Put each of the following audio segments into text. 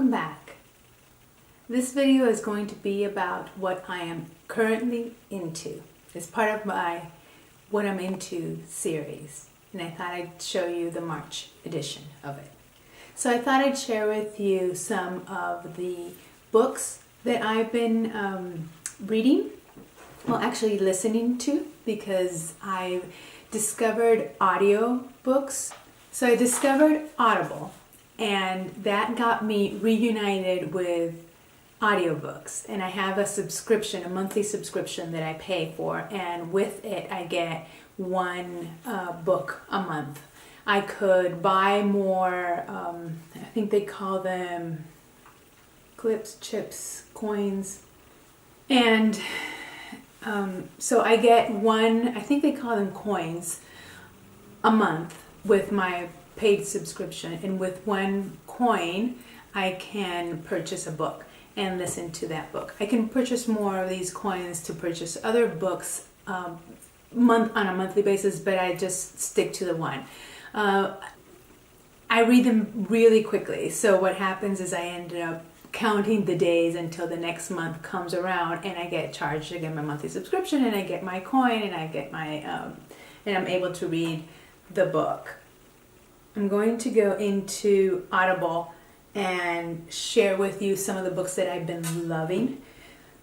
Welcome back. This video is going to be about what I am currently into. It's part of my What I'm Into series, and I thought I'd show you the March edition of it. So I thought I'd share with you some of the books that I've been reading, well actually listening to, because I've discovered audio books. So I discovered Audible, and that got me reunited with audiobooks. And I have a subscription, a monthly subscription that I pay for, and with it I get one book a month. I could buy more, I think they call them clips, chips, coins, and so I get one, I think they call them coins, a month with my paid subscription, and with one coin I can purchase a book and listen to that book. I can purchase more of these coins to purchase other books on a monthly basis, but I just stick to the one. I read them really quickly, so what happens is I ended up counting the days until the next month comes around, and I get charged again my monthly subscription, and I get my coin, and I get my and I'm able to read the book. I'm going to go into Audible and share with you some of the books that I've been loving,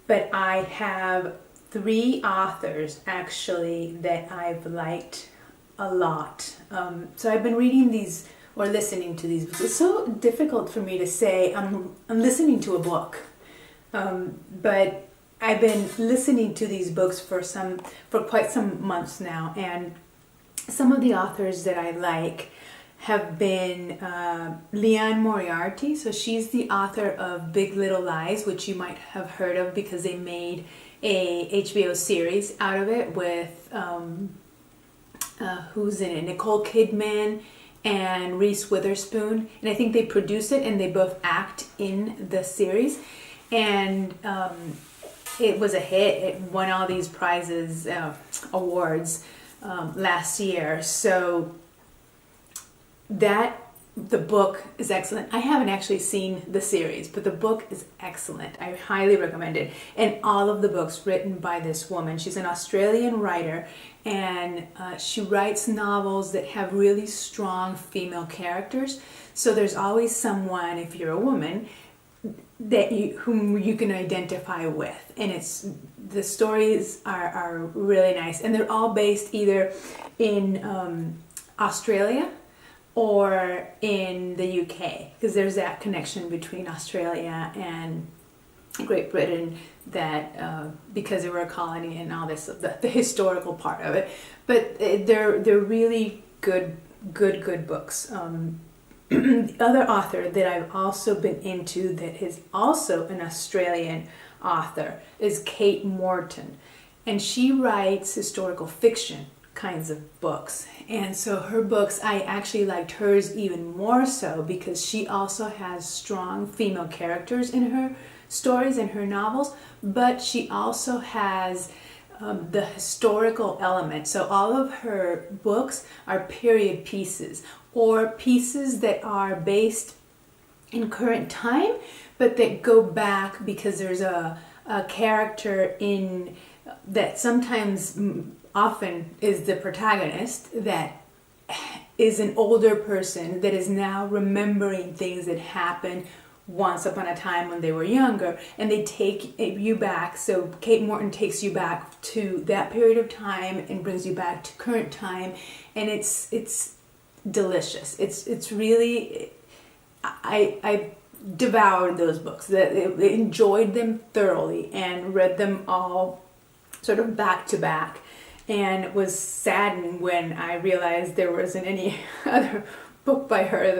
but I have 3 authors actually that I've liked a lot. So I've been reading these or listening to these books. It's so difficult for me to say I'm listening to a book, but I've been listening to these books for quite some months now, and some of the authors that I like have been Liane Moriarty. So she's the author of Big Little Lies, which you might have heard of because they made a HBO series out of it with who's in it? Nicole Kidman and Reese Witherspoon, and I think they produce it and they both act in the series, and it was a hit. It won all these prizes, awards last year. So the book is excellent. I haven't actually seen the series, but the book is excellent. I highly recommend it. And all of the books written by this woman. She's an Australian writer, and she writes novels that have really strong female characters. So there's always someone, if you're a woman, whom you can identify with. And the stories are really nice, and they're all based either in Australia or in the UK, because there's that connection between Australia and Great Britain, that because they were a colony and all this, the historical part of it. But they're really good books. The other author that I've also been into that is also an Australian author is Kate Morton, and she writes historical fiction kinds of books. And so her books, I actually liked hers even more so because she also has strong female characters in her stories and her novels, but she also has the historical element. So all of her books are period pieces, or pieces that are based in current time, but that go back because there's a character in that sometimes often is the protagonist that is an older person that is now remembering things that happened once upon a time when they were younger, and they take you back. So Kate Morton takes you back to that period of time and brings you back to current time, and it's delicious. It's really, I devoured those books. I enjoyed them thoroughly and read them all sort of back to back, and was saddened when I realized there wasn't any other book by her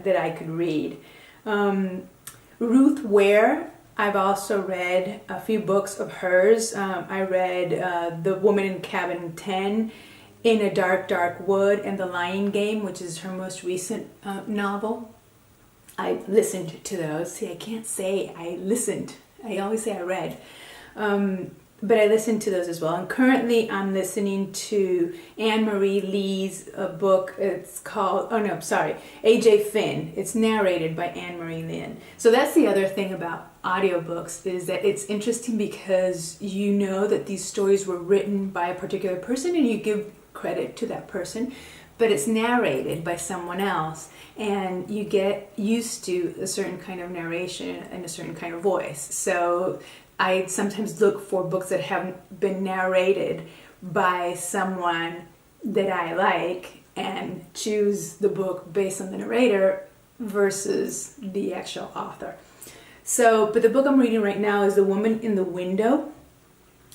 that I could read. Ruth Ware, I've also read a few books of hers. I read The Woman in Cabin 10, In a Dark, Dark Wood, and The Lying Game, which is her most recent novel. I listened to those. See, I can't say I listened. I always say I read. but I listen to those as well. And currently I'm listening to Anne-Marie Lee's book. It's called, A.J. Finn. It's narrated by Anne-Marie Lee. So that's the other thing about audiobooks, is that it's interesting because you know that these stories were written by a particular person and you give credit to that person, but it's narrated by someone else, and you get used to a certain kind of narration and a certain kind of voice. So I sometimes look for books that haven't been narrated by someone that I like and choose the book based on the narrator versus the actual author. So, but the book I'm reading right now is The Woman in the Window,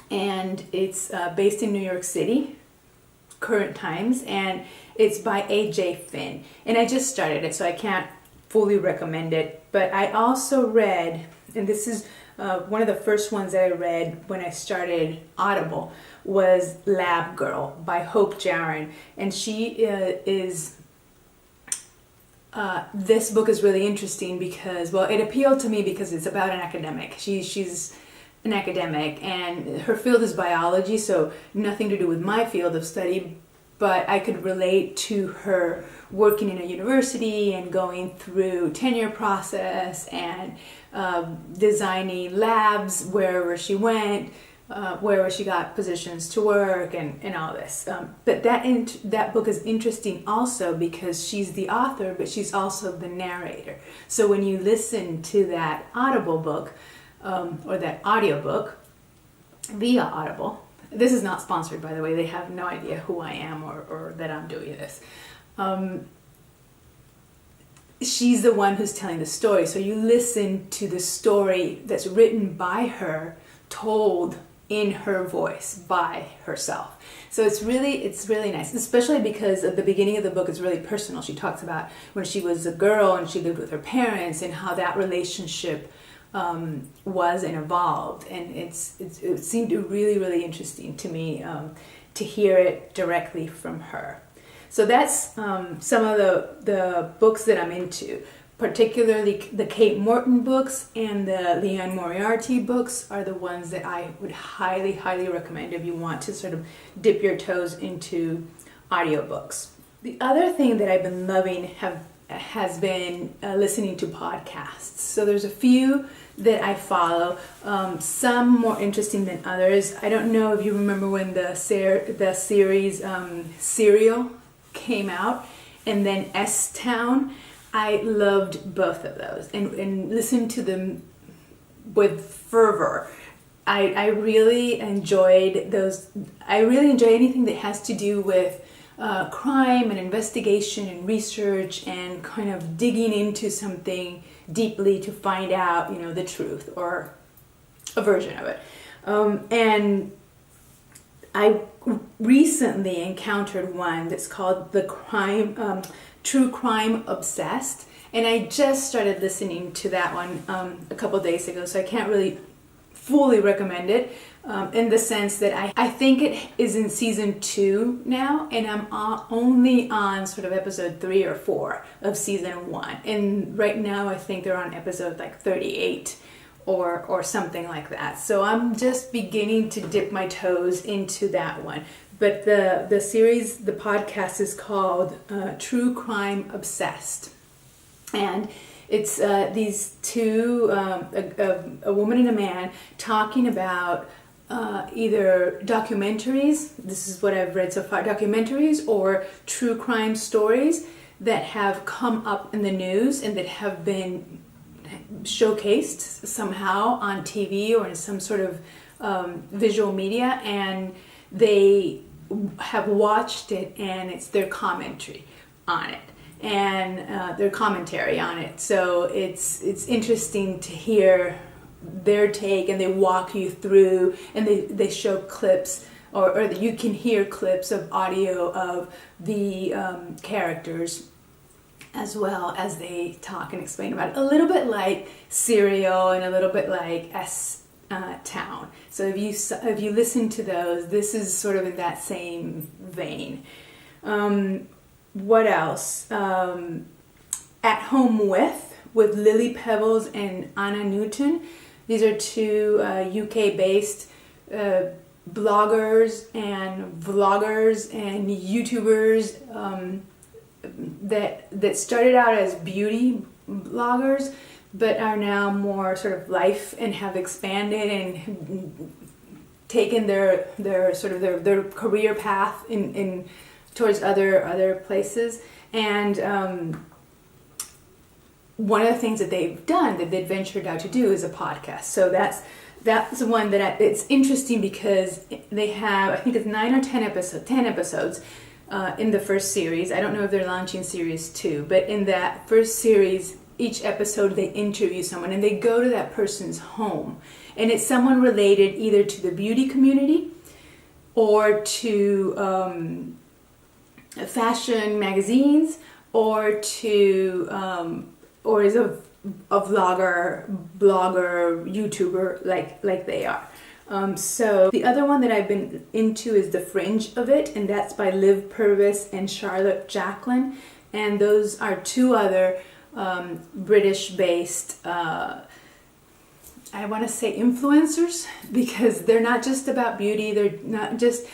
and it's based in New York City, current times, and it's by A.J. Finn. And I just started it, so I can't fully recommend it. But I also read, and this is one of the first ones that I read when I started Audible, was Lab Girl by Hope Jaron. And she is... this book is really interesting because, well, it appealed to me because it's about an academic. She's an academic, and her field is biology, so nothing to do with my field of study, but I could relate to her working in a university and going through tenure process and designing labs wherever she went, wherever she got positions to work, and all this. But that book is interesting also because she's the author, but she's also the narrator. So when you listen to that Audible book, or that audiobook via Audible, this is not sponsored, by the way, they have no idea who I am or that I'm doing this. She's the one who's telling the story. So you listen to the story that's written by her, told in her voice by herself. So it's really nice, especially because at the beginning of the book is really personal. She talks about when she was a girl and she lived with her parents and how that relationship was and evolved. And it seemed really interesting to me to hear it directly from her. So that's some of the books that I'm into. Particularly the Kate Morton books and the Leanne Moriarty books are the ones that I would highly recommend if you want to sort of dip your toes into audiobooks. The other thing that I've been loving has been listening to podcasts. So there's a few that I follow, some more interesting than others. I don't know if you remember when the series Serial came out, and then S-Town. I loved both of those and listened to them with fervor. I really enjoyed those. I really enjoy anything that has to do with crime and investigation and research and kind of digging into something deeply to find out, the truth or a version of it. And I recently encountered one that's called True Crime Obsessed, and I just started listening to that one a couple days ago, so I can't really fully recommend it in the sense that I think it is in season 2 now, and I'm only on sort of episode 3 or 4 of season 1, and right now I think they're on episode like 38 or something like that. So I'm just beginning to dip my toes into that one. But the series, the podcast is called True Crime Obsessed. And it's these two, a woman and a man, talking about either documentaries, this is what I've read so far, documentaries or true crime stories that have come up in the news and that have been showcased somehow on TV or in some sort of visual media, and they have watched it, and it's their commentary on it and their commentary on it. So it's interesting to hear their take, and they walk you through, and they show clips or you can hear clips of audio of the characters as well as they talk and explain about it. A little bit like Serial and a little bit like S-Town. So if you listen to those, this is sort of in that same vein. What else? At Home with Lily Pebbles and Anna Newton. These are two UK-based bloggers and vloggers and YouTubers that started out as beauty bloggers, but are now more sort of life and have expanded and taken their career path in towards other places. And one of the things that they've done, that they've ventured out to do, is a podcast. So that's the one that it's interesting because they have, I think it's 9 or 10 episodes in the first series. I don't know if they're launching series 2, but in that first series, each episode they interview someone and they go to that person's home, and it's someone related either to the beauty community or to fashion magazines or to or is a vlogger, blogger, YouTuber like they are. So the other one that I've been into is The Fringe of It, and that's by Liv Purvis and Charlotte Jacqueline, and those are two other British-based, I want to say influencers, because they're not just about beauty. They're not just.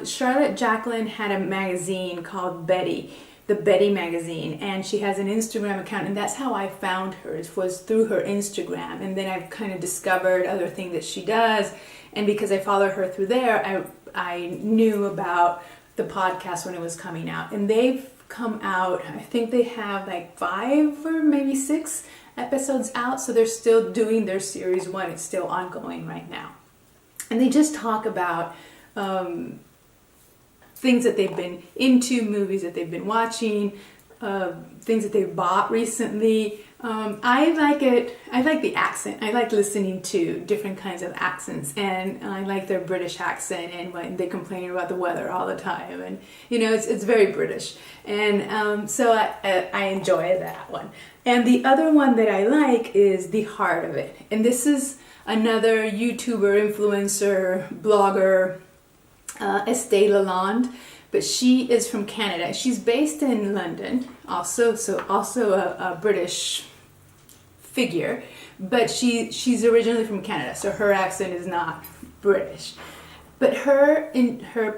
Charlotte Jacqueline had a magazine called Betty, the Betty magazine, and she has an Instagram account, and that's how I found her, was through her Instagram. And then I've kind of discovered other things that she does, and because I follow her through there, I knew about the podcast when it was coming out. And they've come out, I think they have like 5 or maybe 6 episodes out, so they're still doing their series 1. It's still ongoing right now, and they just talk about things that they've been into, movies that they've been watching, things that they've bought recently. I like it. I like the accent. I like listening to different kinds of accents, and I like their British accent, and when they complain about the weather all the time, and it's very British, and so I enjoy that one. And the other one that I like is The Heart of It, and this is another YouTuber, influencer, blogger, Estee Lalonde, but she is from Canada. She's based in London, also a British figure, but she's originally from Canada, so her accent is not British. But her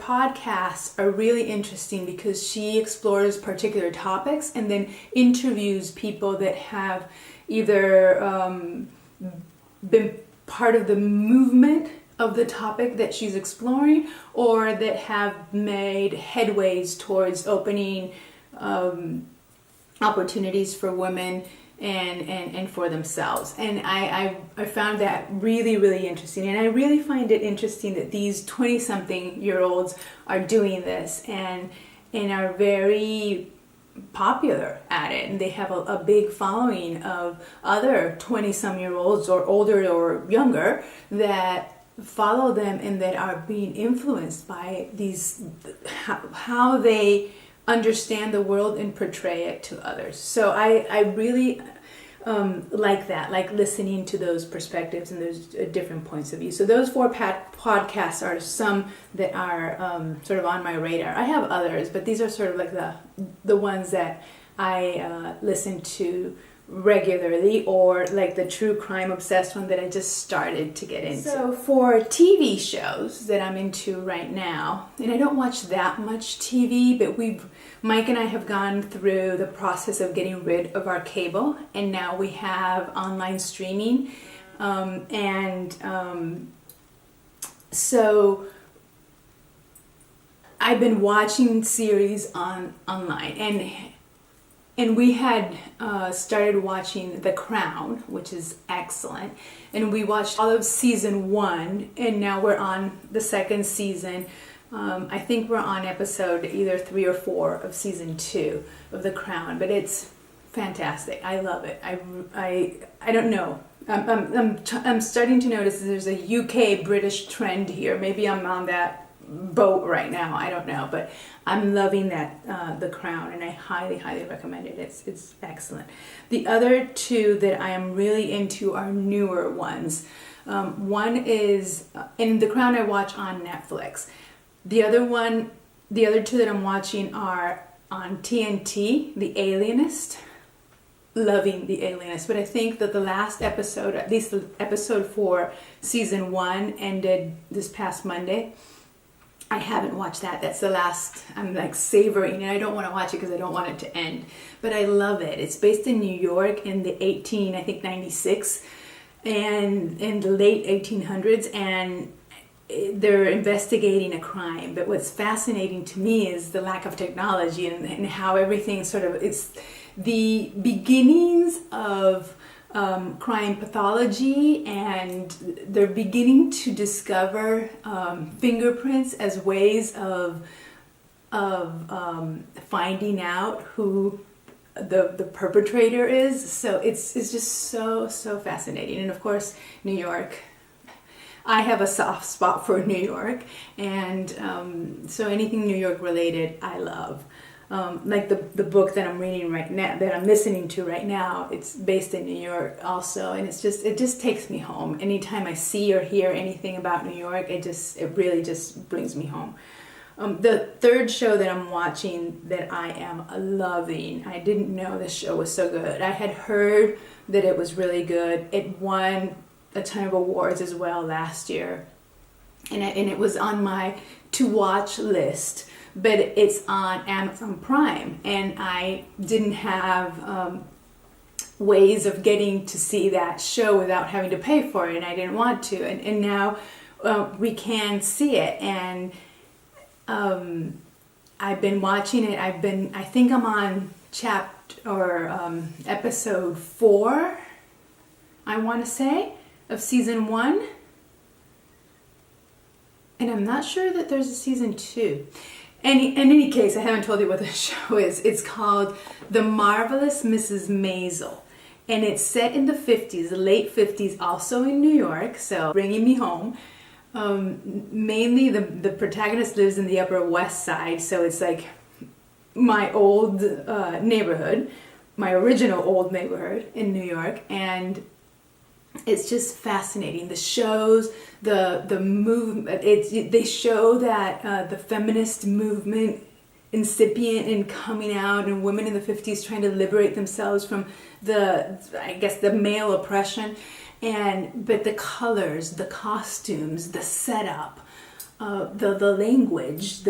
podcasts are really interesting because she explores particular topics and then interviews people that have either been part of the movement of the topic that she's exploring, or that have made headways towards opening opportunities for women and for themselves. And I found that really, really interesting. And I really find it interesting that these 20-something-year-olds are doing this and are very popular at it, and they have a big following of other 20-some-year-olds or older or younger that follow them and that are being influenced by these, how they understand the world and portray it to others. So I really like that, like listening to those perspectives and those different points of view. So those 4 podcasts are some that are sort of on my radar. I have others, but these are sort of like the ones that I listen to regularly, or like the true crime obsessed one that I just started to get into. So for TV shows that I'm into right now, and I don't watch that much TV, but Mike and I have gone through the process of getting rid of our cable, and now we have online streaming, so I've been watching series online, and we had started watching The Crown, which is excellent. And we watched all of season 1, and now we're on the 2nd season. I think we're on episode either 3 or 4 of season 2 of The Crown, but it's fantastic. I love it. I don't know. I'm starting to notice there's a UK British trend here. Maybe I'm on that boat right now, I don't know, but I'm loving that The Crown, and I highly recommend it. It's excellent. The other 2 that I am really into are newer ones. One is in The Crown I watch on Netflix. The other 2 that I'm watching are on TNT, The Alienist. loving The Alienist, but I think that the last episode, at least the episode for season 1, ended this past Monday. I haven't watched that. That's the last. I'm like savoring, and I don't want to watch it because I don't want it to end. But I love it. It's based in New York in the 96, and in the late 1800s, and they're investigating a crime. But what's fascinating to me is the lack of technology and how everything sort of, it's the beginnings of crime pathology, and they're beginning to discover fingerprints as ways of finding out who the perpetrator is. So it's just so fascinating. And of course, New York. I have a soft spot for New York, and so anything New York related, I love. Like the book that I'm reading right now, that I'm listening to right now, it's based in New York also, and it just takes me home. Anytime I see or hear anything about New York, it really just brings me home. The third show that I'm watching that I am loving, I didn't know this show was so good. I had heard that it was really good. It won a ton of awards as well last year, and it was on my to watch list. But it's on Amazon Prime, and I didn't have ways of getting to see that show without having to pay for it, and I didn't want to. And now we can see it, and I've been watching it. I think I'm on episode 4, I want to say, of season 1. And I'm not sure that there's a season 2. In any case, I haven't told you what the show is. It's called The Marvelous Mrs. Maisel. And it's set in the 50s, the late 50s, also in New York, so bringing me home. Mainly the protagonist lives in the Upper West Side, so it's like my old neighborhood, my original old neighborhood in New York, and it's just fascinating. The shows, the movement. They show that the feminist movement incipient and coming out, and women in the 50s trying to liberate themselves from the male oppression, but the colors, the costumes, the setup, the language,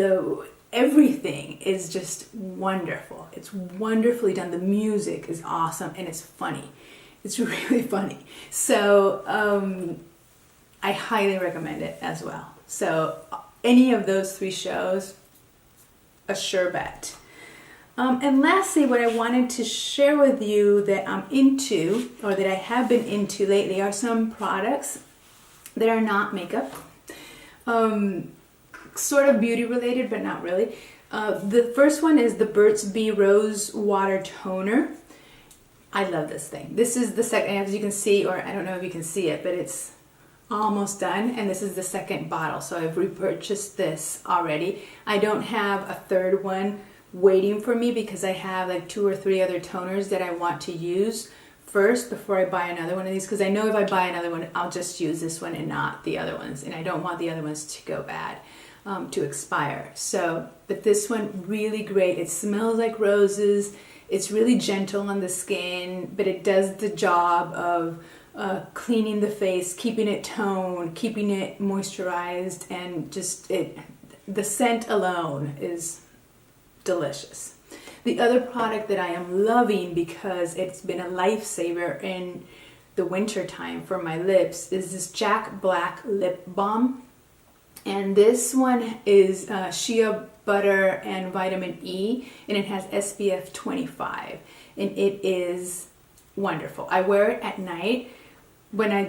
everything is just wonderful. It's wonderfully done. The music is awesome, and it's funny. It's really funny. So I highly recommend it as well. So any of those 3 shows, a sure bet. And lastly, what I wanted to share with you that I'm into, or that I have been into lately, are some products that are not makeup. Sort of beauty related, but not really. The first one is the Burt's Bee Rose Water Toner. I love this thing. This is the second, as you can see, or I don't know if you can see it, but it's almost done, and this is the second bottle, so I've repurchased this already. I don't have a third one waiting for me because I have like 2 or 3 other toners that I want to use first before I buy another one of these, because I know if I buy another one, I'll just use this one and not the other ones, and I don't want the other ones to go bad, to expire. So, but this one, really great. It smells like roses. It's really gentle on the skin, but it does the job of cleaning the face, keeping it toned, keeping it moisturized, and the scent alone is delicious. The other product that I am loving, because it's been a lifesaver in the winter time for my lips, is this Jack Black Lip Balm. And this one is shea butter and vitamin E, and it has SPF 25, and it is wonderful. I wear it at night when I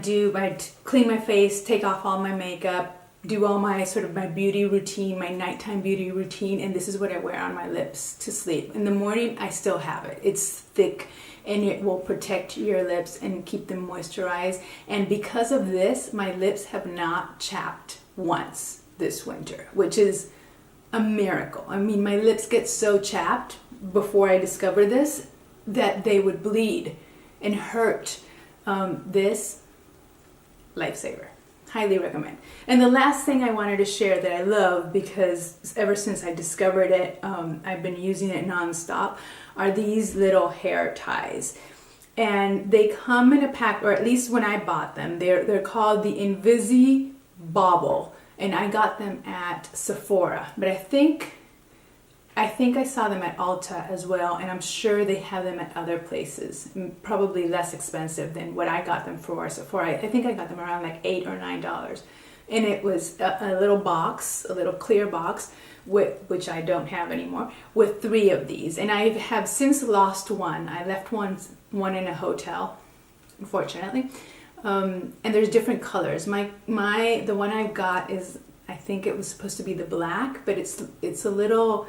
clean my face, take off all my makeup, do all my my beauty routine, my nighttime beauty routine, and this is what I wear on my lips to sleep. In the morning, I still have it. It's thick, and it will protect your lips and keep them moisturized. And because of this, my lips have not chapped once this winter, which is a miracle. I mean, my lips get so chapped before I discovered this that they would bleed and hurt. This, lifesaver. Highly recommend. And the last thing I wanted to share that I love, because ever since I discovered it, I've been using it nonstop, are these little hair ties. And they come in a pack, or at least when I bought them, they're called the Invisi Bauble, and I got them at Sephora. But I think I saw them at Ulta as well, and I'm sure they have them at other places, probably less expensive than what I got them for Sephora. I think I got them around like $8 or $9, and it was a little box, a little clear box, which I don't have anymore, with 3 of these. And I have since lost one. I left one in a hotel, unfortunately. And there's different colors. The one I've got is, I think it was supposed to be the black, but it's a little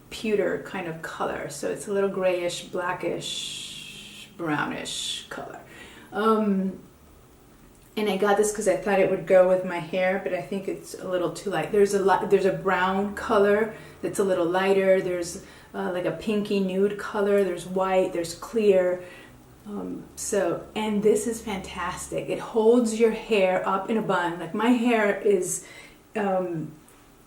pewter kind of color. So it's a little grayish, blackish, brownish color. And I got this because I thought it would go with my hair, but I think it's a little too light. There's a brown color that's a little lighter. There's like a pinky nude color. There's white. There's clear. And this is fantastic. It holds your hair up in a bun. Like, my hair is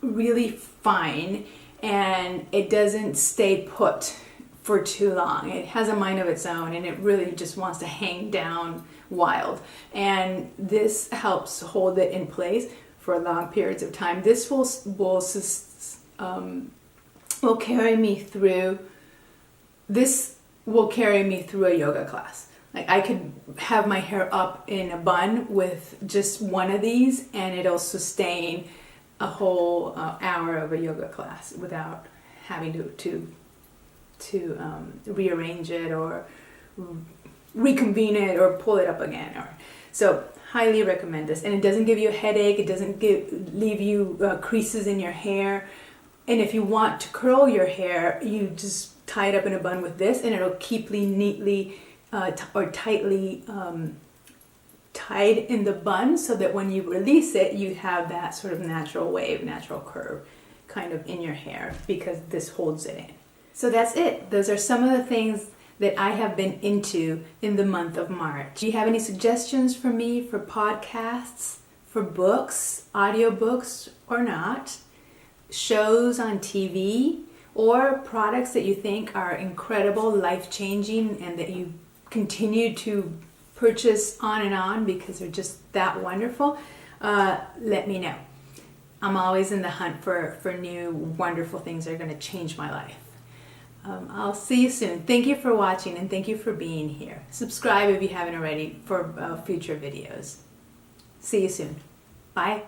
really fine, and it doesn't stay put for too long. It has a mind of its own, and it really just wants to hang down wild. And this helps hold it in place for long periods of time. This will carry me through. This will carry me through a yoga class. Like, I could have my hair up in a bun with just one of these, and it'll sustain a whole hour of a yoga class without having to rearrange it or reconvene it or pull it up again. So highly recommend this. And it doesn't give you a headache. It doesn't leave you creases in your hair. And if you want to curl your hair, you just tie it up in a bun with this, and it'll keep neatly or tightly tied in the bun, so that when you release it, you have that sort of natural wave, natural curve kind of in your hair, because this holds it in. So that's it. Those are some of the things that I have been into in the month of March. Do you have any suggestions for me for podcasts, for books, audiobooks or not, shows on TV, or products that you think are incredible, life-changing, and that you continue to purchase on and on because they're just that wonderful? Let me know. I'm always in the hunt for new wonderful things that are going to change my life. I'll see you soon. Thank you for watching, and thank you for being here. Subscribe if you haven't already for future videos. See you soon. Bye.